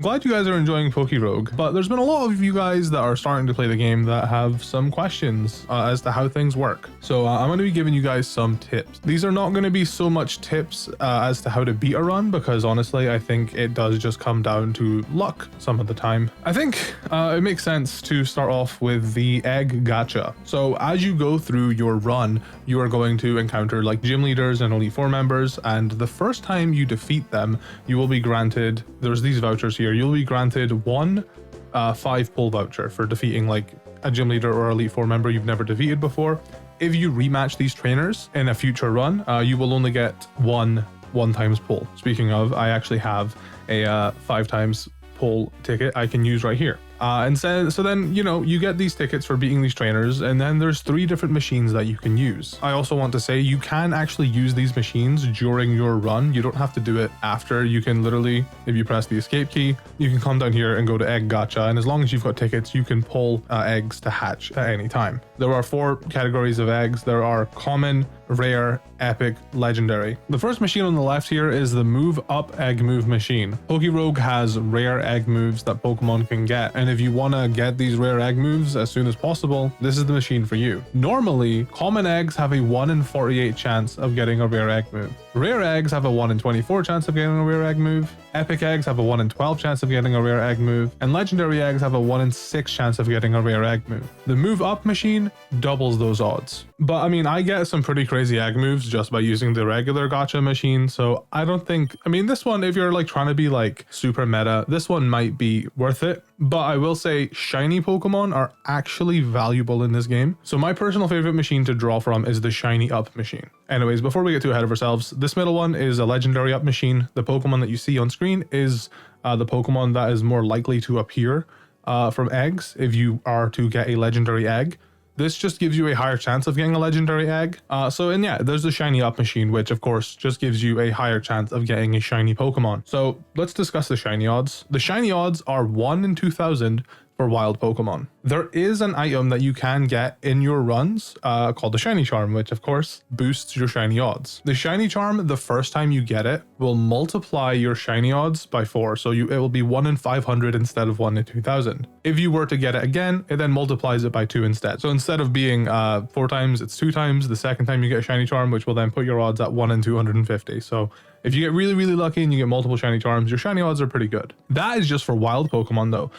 Glad you guys are enjoying PokeRogue, but there's been a lot of you guys that are starting to play the game that have some questions as to how things work. So I'm going to be giving you guys some tips. These are not going to be so much tips as to how to beat a run, because honestly, I think it does just come down to luck some of the time. I think it makes sense to start off with the egg gacha. So as you go through your run, you are going to encounter like gym leaders and Elite Four members, and the first time you defeat them, you will be granted, there's these vouchers here, you'll be granted one 5-pull voucher for defeating like a gym leader or Elite Four member you've never defeated before. If you rematch these trainers in a future run, you will only get one times pull. Speaking of, I actually have a 5 times pull ticket I can use right here. And so then, you know, you get these tickets for beating these trainers, and then there's 3 different machines that you can use. I also want to say you can actually use these machines during your run. You don't have to do it after. You can literally, if you press the escape key, you can come down here and go to egg gacha, and as long as you've got tickets, you can pull eggs to hatch at any time. There are 4 categories of eggs. There are common, rare, epic, legendary. The first machine on the left here is the move up egg move machine. PokeRogue has rare egg moves that Pokemon can get, and if you want to get these rare egg moves as soon as possible, this is the machine for you. Normally, common eggs have a 1 in 48 chance of getting a rare egg move. Rare eggs have a 1 in 24 chance of getting a rare egg move. Epic eggs have a 1 in 12 chance of getting a rare egg move, and legendary eggs have a 1 in 6 chance of getting a rare egg move. The move up machine doubles those odds. But I mean, I get some pretty crazy egg moves just by using the regular gacha machine, so I don't think, I mean, this one, if you're like trying to be like super meta, this one might be worth it. But I will say shiny Pokemon are actually valuable in this game. So my personal favorite machine to draw from is the shiny up machine. Anyways, before we get too ahead of ourselves, this middle one is a legendary up machine. The Pokemon that you see on screen is the Pokemon that is more likely to appear from eggs if you are to get a legendary egg. This just gives you a higher chance of getting a legendary egg. And yeah, there's the shiny up machine, which of course just gives you a higher chance of getting a shiny Pokemon. So let's discuss the shiny odds. The shiny odds are 1 in 2000 for wild Pokemon. There is an item that you can get in your runs called the shiny charm, which of course boosts your shiny odds. The shiny charm, the first time you get it, will multiply your shiny odds by 4. So it will be 1 in 500 instead of 1 in 2000. If you were to get it again, it then multiplies it by 2 instead. So instead of being 4 times, it's 2 times the second time you get a shiny charm, which will then put your odds at 1 in 250. So if you get really, really lucky and you get multiple shiny charms, your shiny odds are pretty good. That is just for wild Pokemon though.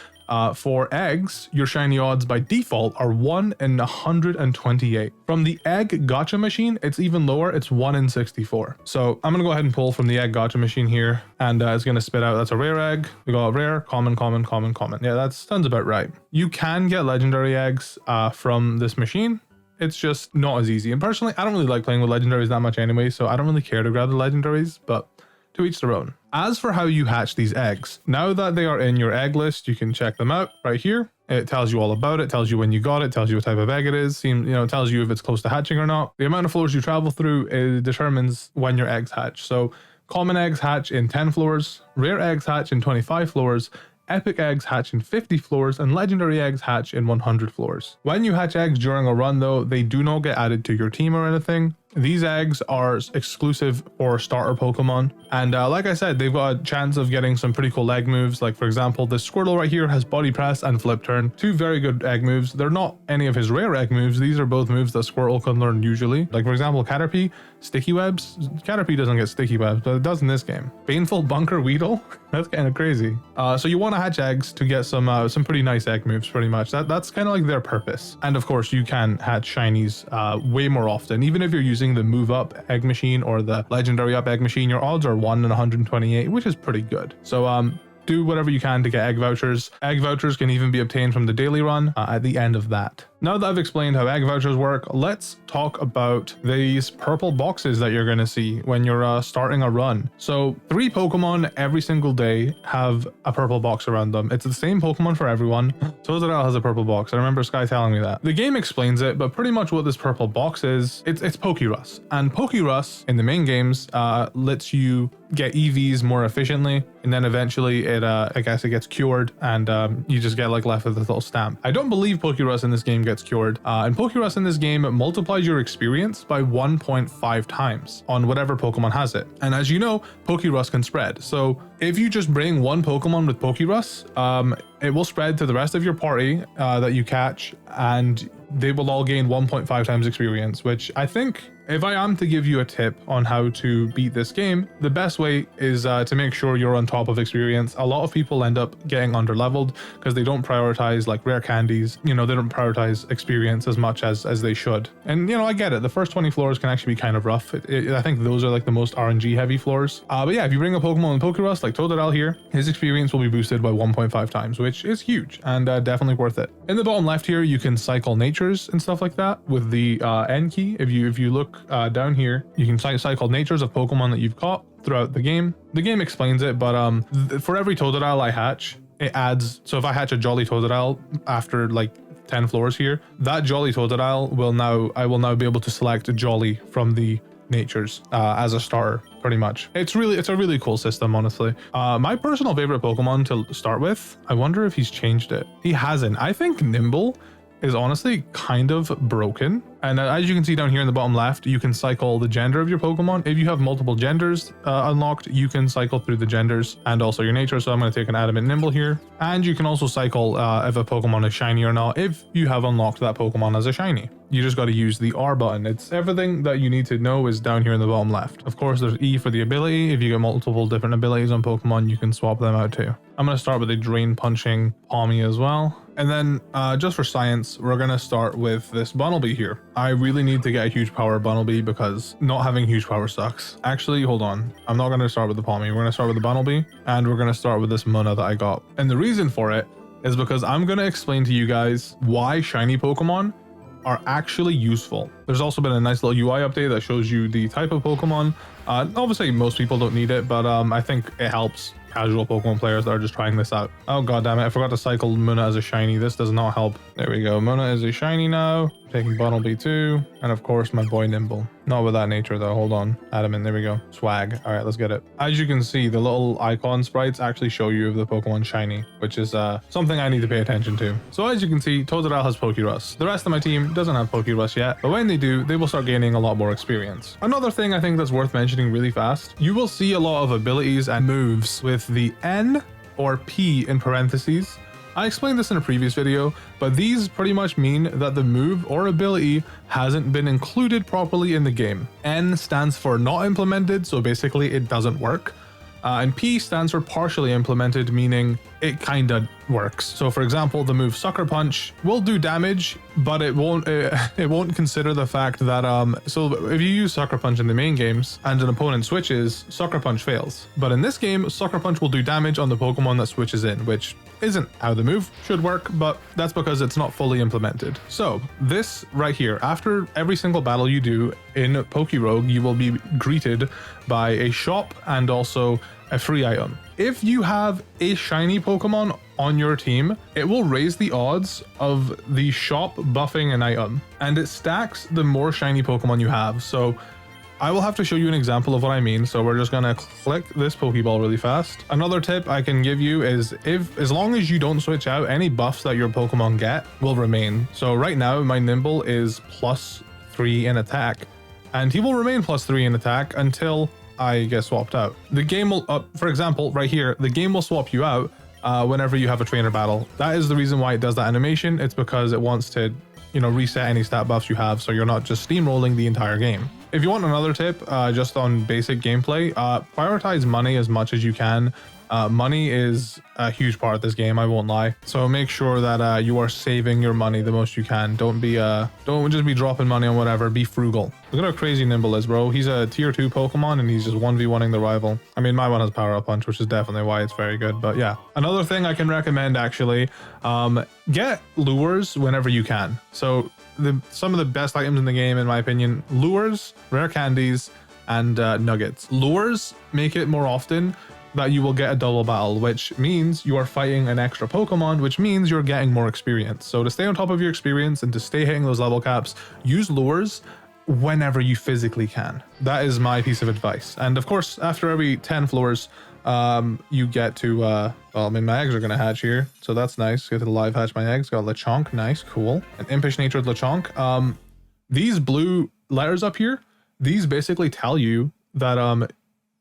For eggs, your shiny odds by default are 1 in 128. From the egg gacha machine, it's even lower. It's 1 in 64. So I'm going to go ahead and pull from the egg gacha machine here, and it's going to spit out, that's a rare egg. We got rare, common, common, common, common. Yeah, that sounds about right. You can get legendary eggs from this machine. It's just not as easy. And personally, I don't really like playing with legendaries that much anyway, so I don't really care to grab the legendaries, but to each their own. As for how you hatch these eggs, now that they are in your egg list, you can check them out right here. It tells you all about it, tells you when you got it, tells you what type of egg it is, tells you if it's close to hatching or not. The amount of floors you travel through determines when your eggs hatch. So common eggs hatch in 10 floors, rare eggs hatch in 25 floors, epic eggs hatch in 50 floors, and legendary eggs hatch in 100 floors. When you hatch eggs during a run though, they do not get added to your team or anything. These eggs are exclusive for starter Pokemon, and like I said, they've got a chance of getting some pretty cool egg moves. Like for example, this Squirtle right here has Body Press and Flip Turn, 2 very good egg moves. They're not any of his rare egg moves. These are both moves that Squirtle can learn usually. Like for example, Caterpie, Sticky Webs. Caterpie doesn't get Sticky Webs, but it does in this game. Baneful Bunker Weedle, that's kind of crazy. So you want to hatch eggs to get some pretty nice egg moves, pretty much. That's kind of like their purpose. And of course, you can hatch shinies way more often, even if you're using the move up egg machine or the legendary up egg machine. Your odds are 1 in 128, which is pretty good. So do whatever you can to get egg vouchers. Egg vouchers can even be obtained from the daily run at the end of that. Now that I've explained how egg vouchers work, let's talk about these purple boxes that you're going to see when you're starting a run. So 3 Pokemon every single day have a purple box around them. It's the same Pokemon for everyone. Tozerel has a purple box. I remember Sky telling me that. The game explains it, but pretty much what this purple box is, it's PokeRust. And PokeRust in the main games lets you get EVs more efficiently, and then eventually I guess it gets cured, and you just get like left with this little stamp. I don't believe PokeRust in this game gets cured, and PokeRust in this game multiplies your experience by 1.5 times on whatever Pokemon has it. And as you know, PokeRust can spread. So if you just bring one Pokemon with PokeRust, it will spread to the rest of your party that you catch, and they will all gain 1.5 times experience, which I think, if I am to give you a tip on how to beat this game, the best way is to make sure you're on top of experience. A lot of people end up getting underleveled because they don't prioritize like rare candies. You know, they don't prioritize experience as much as they should. And you know, I get it. The first 20 floors can actually be kind of rough. I think those are like the most RNG heavy floors. But yeah, if you bring a Pokemon in PokeRust like Totodile here, his experience will be boosted by 1.5 times, which is huge and definitely worth it. In the bottom left here, you can cycle natures and stuff like that with the N key. If you look down here, you can cycle natures of Pokemon that you've caught throughout the game. The game explains it, but for every Totodile I hatch, it adds. So if I hatch a Jolly Totodile after like 10 floors here, that Jolly Totodile I will now be able to select Jolly from the natures as a starter, pretty much. It's a really cool system, honestly. My personal favorite Pokemon to start with, I wonder if he's changed it. He hasn't. I think Nimble is honestly kind of broken. And as you can see down here in the bottom left, you can cycle the gender of your Pokemon. If you have multiple genders unlocked, you can cycle through the genders and also your nature. So I'm going to take an Adamant Nimble here. And you can also cycle if a Pokemon is shiny or not, if you have unlocked that Pokemon as a shiny. You just got to use the R button. It's everything that you need to know is down here in the bottom left. Of course, there's E for the ability. If you get multiple different abilities on Pokemon, you can swap them out too. I'm going to start with a Drain Punching Palmy as well. And then just for science, we're going to start with this Bunnelby here. I really need to get a huge power Bunnelby because not having huge power sucks. Actually, hold on. I'm not going to start with the Palmy. We're going to start with the Bunnelby, and we're going to start with this Muna that I got. And the reason for it is because I'm going to explain to you guys why shiny Pokemon are actually useful. There's also been a nice little UI update that shows you the type of Pokemon. Obviously, most people don't need it, but I think it helps casual Pokemon players that are just trying this out. Oh god damn it, I forgot to cycle Muna as a shiny. This does not help. There we go, Muna is a shiny now. Taking Bunnelby too, and of course my boy Nimble. Not with that nature though, hold on. Adamant, there we go. Swag. All right, let's get it. As you can see, the little icon sprites actually show you if the Pokemon shiny, which is something I need to pay attention to. So as you can see, Totodile has PokeRust. The rest of my team doesn't have PokeRust yet, but when they do, they will start gaining a lot more experience. Another thing I think that's worth mentioning really fast, you will see a lot of abilities and moves with the N or P in parentheses. I explained this in a previous video, but these pretty much mean that the move or ability hasn't been included properly in the game. N stands for not implemented, so basically it doesn't work. And P stands for partially implemented, meaning it kinda works. So for example, the move Sucker Punch will do damage, but it won't consider the fact that so if you use Sucker Punch in the main games and an opponent switches, Sucker Punch fails. But in this game, Sucker Punch will do damage on the Pokemon that switches in, which isn't how the move should work, but that's because it's not fully implemented. So this right here, after every single battle you do in PokeRogue, you will be greeted by a shop and also a free item. If you have a shiny Pokemon on your team, it will raise the odds of the shop buffing an item, and it stacks the more shiny Pokemon you have. So I will have to show you an example of what I mean. So we're just gonna click this Pokeball really fast. Another tip I can give you is as long as you don't switch out, any buffs that your Pokemon get will remain. So right now my Nimble is +3 in attack, and he will remain +3 in attack until I get swapped out. The game will, for example, right here, the game will swap you out whenever you have a trainer battle. That is the reason why it does that animation. It's because it wants to, you know, reset any stat buffs you have, so you're not just steamrolling the entire game. If you want another tip, just on basic gameplay, prioritize money as much as you can. Money is a huge part of this game, I won't lie. So make sure that you are saving your money the most you can. Don't just be dropping money on whatever. Be frugal. Look at how crazy Nimble is, bro. He's a tier 2 Pokemon and he's just 1v1ing the rival. I mean, my one has Power Up Punch, which is definitely why it's very good. But yeah, another thing I can recommend actually, get lures whenever you can. So some of the best items in the game, in my opinion, lures, rare candies, and nuggets. Lures make it more often that you will get a double battle, which means you are fighting an extra Pokemon, which means you're getting more experience. So to stay on top of your experience and to stay hitting those level caps, use lures whenever you physically can. That is my piece of advice. And of course, after every 10 floors, you get to, well, I mean, my eggs are going to hatch here. So that's nice. Get to live hatch my eggs. Got Lechonk. Nice. Cool. An impish natured Lechonk. These blue letters up here, these basically tell you that,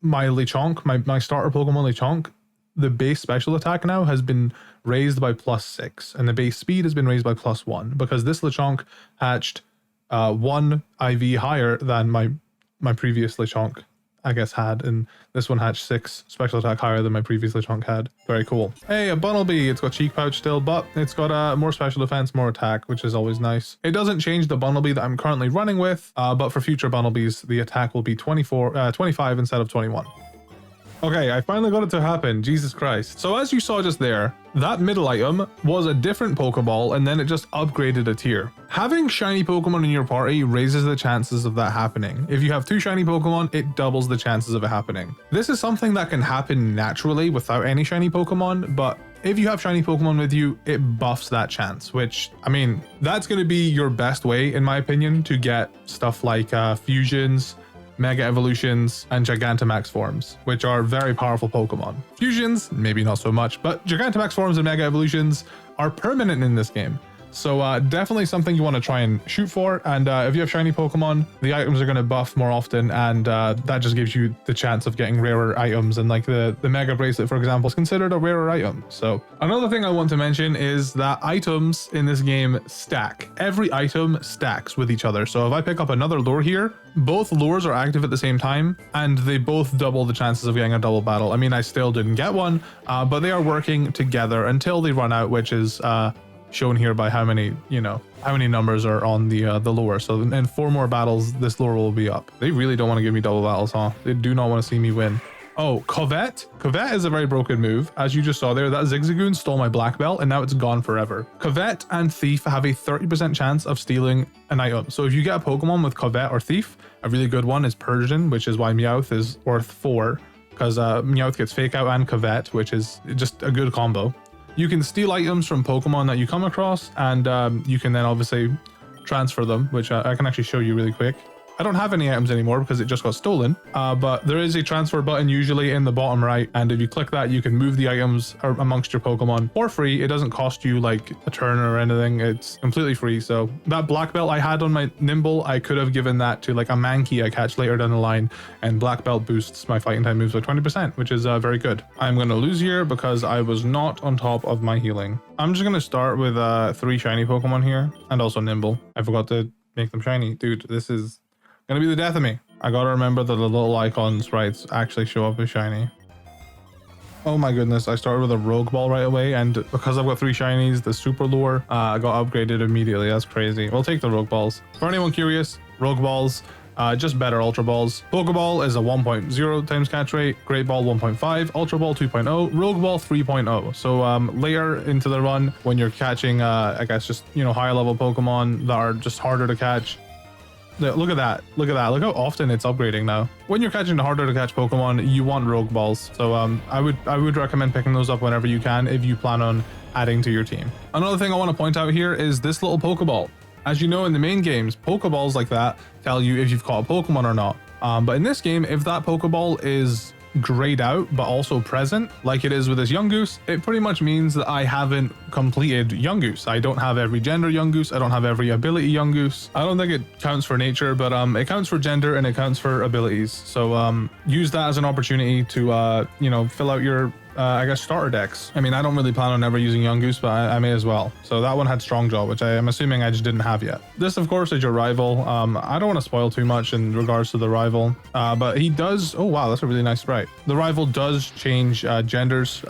my Lechonk, my starter Pokemon Lechonk, the base special attack now has been raised by +6 and the base speed has been raised by +1 because this Lechonk hatched 1 IV higher than my previous Lechonk, I guess, had, and this one hatched 6 special attack higher than my previous Lechonk had. Very cool. Hey, a Bunnelby. It's got Cheek Pouch still, but it's got more special defense, more attack, which is always nice. It doesn't change the Bunnelby that I'm currently running with, but for future Bunnelbys, the attack will be 25 instead of 21. Okay, I finally got it to happen. Jesus Christ. So as you saw just there, that middle item was a different Pokeball and then it just upgraded a tier. Having shiny Pokemon in your party raises the chances of that happening. If you have 2 shiny Pokemon, it doubles the chances of it happening. This is something that can happen naturally without any shiny Pokemon, but if you have shiny Pokemon with you, it buffs that chance, which, I mean, that's going to be your best way, in my opinion, to get stuff like fusions, Mega Evolutions, and Gigantamax forms, which are very powerful Pokemon. Fusions, maybe not so much, but Gigantamax forms and Mega Evolutions are permanent in this game. So definitely something you want to try and shoot for. And if you have shiny Pokemon, the items are going to buff more often, and that just gives you the chance of getting rarer items. And like the Mega Bracelet, for example, is considered a rarer item. So another thing I want to mention is that items in this game stack. Every item stacks with each other. So if I pick up another lure here, both lures are active at the same time, and they both double the chances of getting a double battle. I mean, I still didn't get one, but they are working together until they run out, which is shown here by how many numbers are on the lure. So in 4 more battles, this lure will be up. They really don't want to give me double battles, huh? They do not want to see me win. Oh, Covet. Covet is a very broken move. As you just saw there, that Zigzagoon stole my black belt and now it's gone forever. Covet and Thief have a 30% chance of stealing an item. So if you get a Pokemon with Covet or Thief, a really good one is Persian, which is why Meowth is worth 4, because Meowth gets Fake Out and Covet, which is just a good combo. You can steal items from Pokemon that you come across, and you can then obviously transfer them, which I can actually show you really quick. I don't have any items anymore because it just got stolen, but there is a transfer button usually in the bottom right, and if you click that, you can move the items amongst your Pokemon for free. It doesn't cost you like a turn or anything. It's completely free. So that black belt I had on my Nimble, I could have given that to like a Mankey I catch later down the line, and black belt boosts my fighting time moves by 20%, which is very good. I'm going to lose here because I was not on top of my healing. I'm just going to start with 3 shiny Pokemon here, and also Nimble. I forgot to make them shiny. Dude, this is gonna be the death of me. I gotta remember that the little icon sprites actually show up as shiny. Oh my goodness, I started with a Rogue Ball right away, and because I've got 3 shinies, the Super Lure got upgraded immediately. That's crazy. We'll take the Rogue Balls. For anyone curious, Rogue Balls, just better Ultra Balls. Pokeball is a 1.0 times catch rate, Great Ball 1.5, Ultra Ball 2.0, Rogue Ball 3.0. So later into the run, when you're catching, I guess just, higher level Pokemon that are just harder to catch, look at that. Look how often it's upgrading now. When you're catching the harder to catch Pokemon, you want Rogue Balls. So I would recommend picking those up whenever you can if you plan on adding to your team. Another thing I want to point out here is this little Pokeball. As you know, in the main games, Pokeballs like that tell you if you've caught a Pokemon or not. But in this game, if that Pokeball is grayed out but also present, like it is with this Yungoos, it pretty much means that I haven't completed Yungoos. I don't have every gender Yungoos. I don't have every ability Yungoos. I don't think it counts for nature, but it counts for gender and it counts for abilities. So use that as an opportunity to fill out your I guess starter decks. I mean, I don't really plan on ever using Yungoos, but I may as well. So that one had Strong Jaw, which I am assuming I just didn't have yet. This, of course, is your rival. I don't want to spoil too much in regards to the rival, but he does. Oh, wow, that's a really nice sprite. The rival does change genders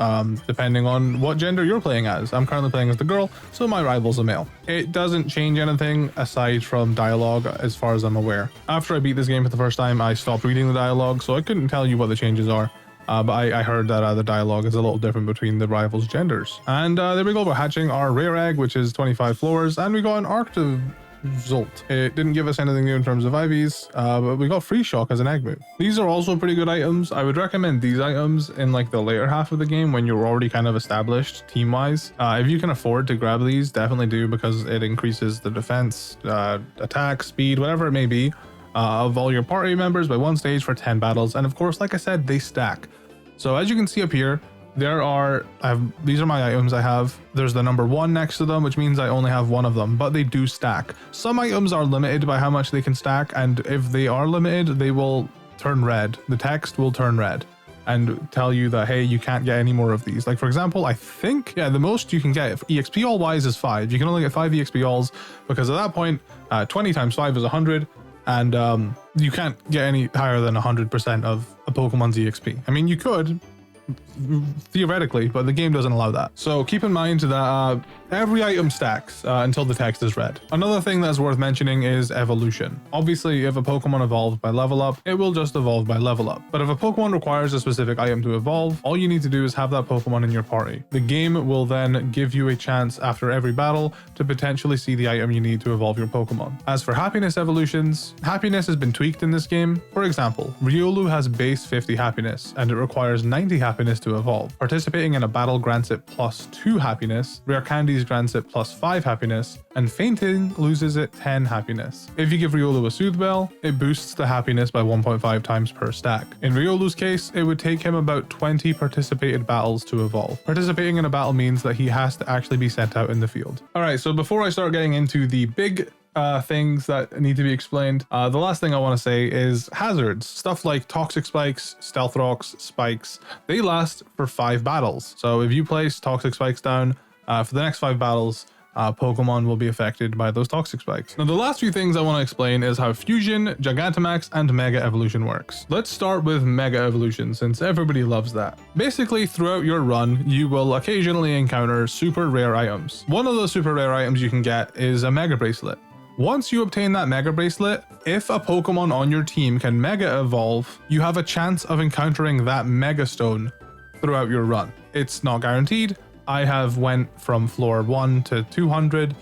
depending on what gender you're playing as. I'm currently playing as the girl, so my rival's a male. It doesn't change anything aside from dialogue as far as I'm aware. After I beat this game for the first time, I stopped reading the dialogue, so I couldn't tell you what the changes are. But I heard that the dialogue is a little different between the rivals' genders. And there we go, we're hatching our rare egg, which is 25 floors, and we got an Arctozolt. It didn't give us anything new in terms of IVs, but we got Free Shock as an egg move. These are also pretty good items. I would recommend these items in like the later half of the game when you're already kind of established team-wise. If you can afford to grab these, definitely do, because it increases the defense, attack, speed, whatever it may be. of all your party members by 1 stage for 10 battles. And of course, like I said, they stack. So as you can see up here, these are my items I have. There's the number 1 next to them, which means I only have 1 of them, but they do stack. Some items are limited by how much they can stack, and if they are limited, they will turn red. The text will turn red and tell you that, hey, you can't get any more of these. Like, for example, I think, yeah, the most you can get EXP all wise is 5. You can only get 5 EXP alls, because at that point, 20 times 5 is 100, and you can't get any higher than 100% of a Pokemon's EXP. I mean, you could, theoretically, but the game doesn't allow that. So keep in mind that every item stacks until the text is red. Another thing that's worth mentioning is evolution. Obviously, if a Pokemon evolves by level up, it will just evolve by level up. But if a Pokemon requires a specific item to evolve, all you need to do is have that Pokemon in your party. The game will then give you a chance after every battle to potentially see the item you need to evolve your Pokemon. As for happiness evolutions, happiness has been tweaked in this game. For example, Riolu has base 50 happiness, and it requires 90 happiness to evolve. Participating in a battle grants it +2 happiness, rare candies grants it +5 happiness, and fainting loses it 10 happiness. If you give Riolu a Soothe Bell, it boosts the happiness by 1.5 times per stack. In Riolu's case, it would take him about 20 participated battles to evolve. Participating in a battle means that he has to actually be sent out in the field. Alright, so before I start getting into the big things that need to be explained, the last thing I want to say is hazards. Stuff like toxic spikes, stealth rocks, spikes, they last for 5 battles. So if you place toxic spikes down for the next 5 battles, Pokemon will be affected by those toxic spikes. Now, the last few things I want to explain is how Fusion, Gigantamax, and Mega Evolution works. Let's start with Mega Evolution, since everybody loves that. Basically, throughout your run, you will occasionally encounter super rare items. One of those super rare items you can get is a Mega Bracelet. Once you obtain that Mega Bracelet, if a Pokemon on your team can Mega Evolve, you have a chance of encountering that Mega Stone throughout your run. It's not guaranteed. I have went from floor 1 to 200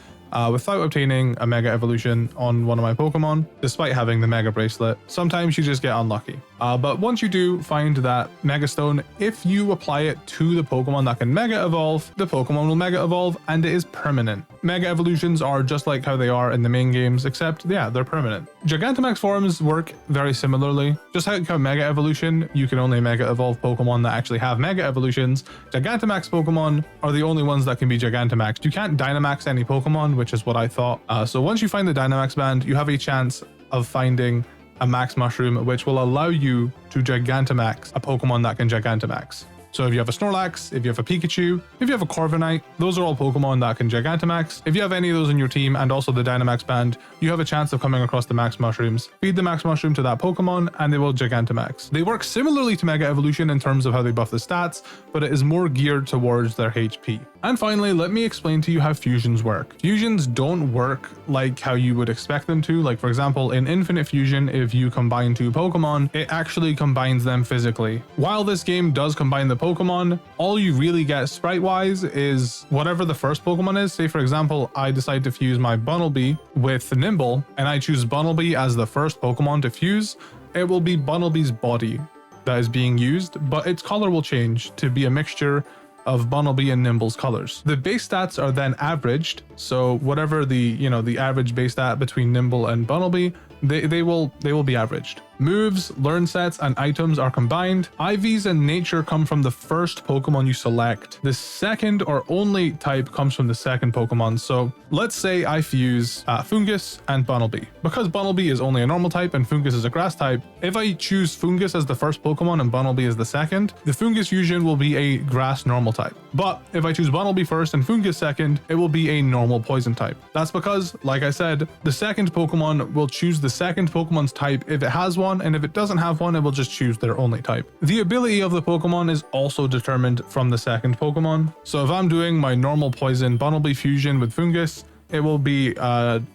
without obtaining a Mega Evolution on one of my Pokemon, despite having the Mega Bracelet. Sometimes you just get unlucky. But once you do find that Mega Stone, if you apply it to the Pokemon that can Mega Evolve, the Pokemon will Mega Evolve, and it is permanent. Mega Evolutions are just like how they are in the main games, except, yeah, they're permanent. Gigantamax forms work very similarly. Just like how Mega Evolution, you can only Mega Evolve Pokemon that actually have Mega Evolutions, Gigantamax Pokemon are the only ones that can be Gigantamaxed. You can't Dynamax any Pokemon, which is what I thought. So once you find the Dynamax band, you have a chance of finding a Max Mushroom, which will allow you to Gigantamax a Pokemon that can Gigantamax. So if you have a Snorlax, if you have a Pikachu, if you have a Corviknight, those are all Pokemon that can Gigantamax. If you have any of those in your team and also the Dynamax band, you have a chance of coming across the Max Mushrooms. Feed the Max Mushroom to that Pokemon and they will Gigantamax. They work similarly to Mega Evolution in terms of how they buff the stats, but it is more geared towards their HP. And finally, let me explain to you how fusions work. Fusions don't work like how you would expect them to. Like, for example, in Infinite Fusion, if you combine 2 Pokemon, it actually combines them physically. While this game does combine the Pokemon, all you really get sprite-wise is whatever the first Pokemon is. Say, for example, I decide to fuse my Bunnelby with Nimble, and I choose Bunnelby as the first Pokemon to fuse. It will be Bunnelby's body that is being used, but its color will change to be a mixture of Bunnelby and Nimble's colors. The base stats are then averaged, so whatever the average base stat between Nimble and Bunnelby, they will be averaged. Moves, learn sets, and items are combined. IVs and nature come from the first Pokemon you select. The second or only type comes from the second Pokemon. So let's say I fuse Fungus and Bunnelby. Because Bunnelby is only a normal type and Fungus is a grass type, if I choose Fungus as the first Pokemon and Bunnelby as the second, the Fungus fusion will be a grass normal type. But if I choose Bunnelby first and Fungus second, it will be a normal poison type. That's because, like I said, the second Pokemon will choose the second Pokemon's type if it has one, and if it doesn't have one, it will just choose their only type. The ability of the Pokemon is also determined from the second Pokemon. So if I'm doing my normal poison Bunnelby fusion with Fungus, it will be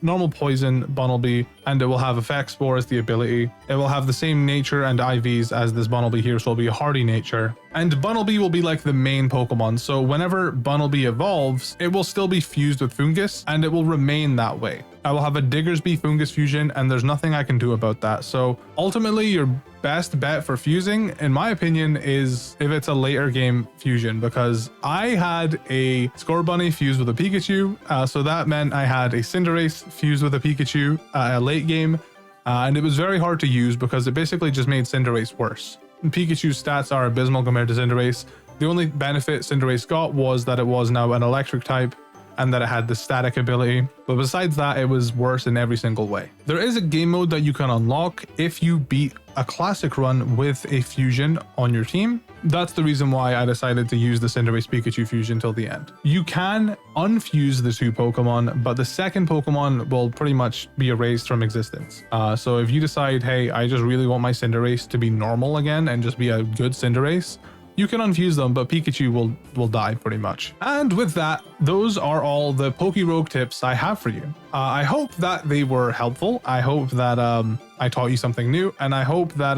normal poison Bunnelby, and it will have Effect Spore as the ability. It will have the same nature and IVs as this Bunnelby here, so it'll be a hardy nature. And Bunnelby will be like the main Pokemon, so whenever Bunnelby evolves, it will still be fused with Fungus, and it will remain that way. I will have a Diggersby Fungus fusion, and there's nothing I can do about that. So ultimately, your best bet for fusing, in my opinion, is if it's a later game fusion, because I had a Scorbunny fused with a Pikachu, so that meant I had a Cinderace fused with a Pikachu late game. and it was very hard to use because it basically just made Cinderace worse. Pikachu's stats are abysmal compared to Cinderace. The only benefit Cinderace got was that it was now an electric type and that it had the static ability, but besides that, it was worse in every single way. There is a game mode that you can unlock if you beat a classic run with a fusion on your team. That's the reason why I decided to use the Cinderace Pikachu fusion till the end. You can unfuse the two Pokemon, but the second Pokemon will pretty much be erased from existence. So if you decide, hey, I just really want my Cinderace to be normal again and just be a good Cinderace, you can unfuse them, but Pikachu will die pretty much. And with that, those are all the PokeRogue tips I have for you. I hope that they were helpful. I hope that I taught you something new, and I hope that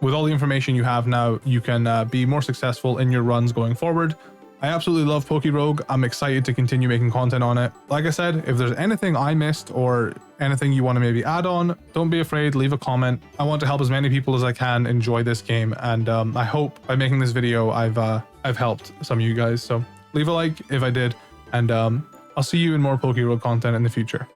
with all the information you have now, you can be more successful in your runs going forward. I absolutely love PokeRogue. I'm excited to continue making content on it. Like I said, if there's anything I missed or anything you want to maybe add on, don't be afraid, leave a comment. I want to help as many people as I can enjoy this game, and I hope by making this video I've helped some of you guys. So leave a like if I did, and I'll see you in more PokeRogue content in the future.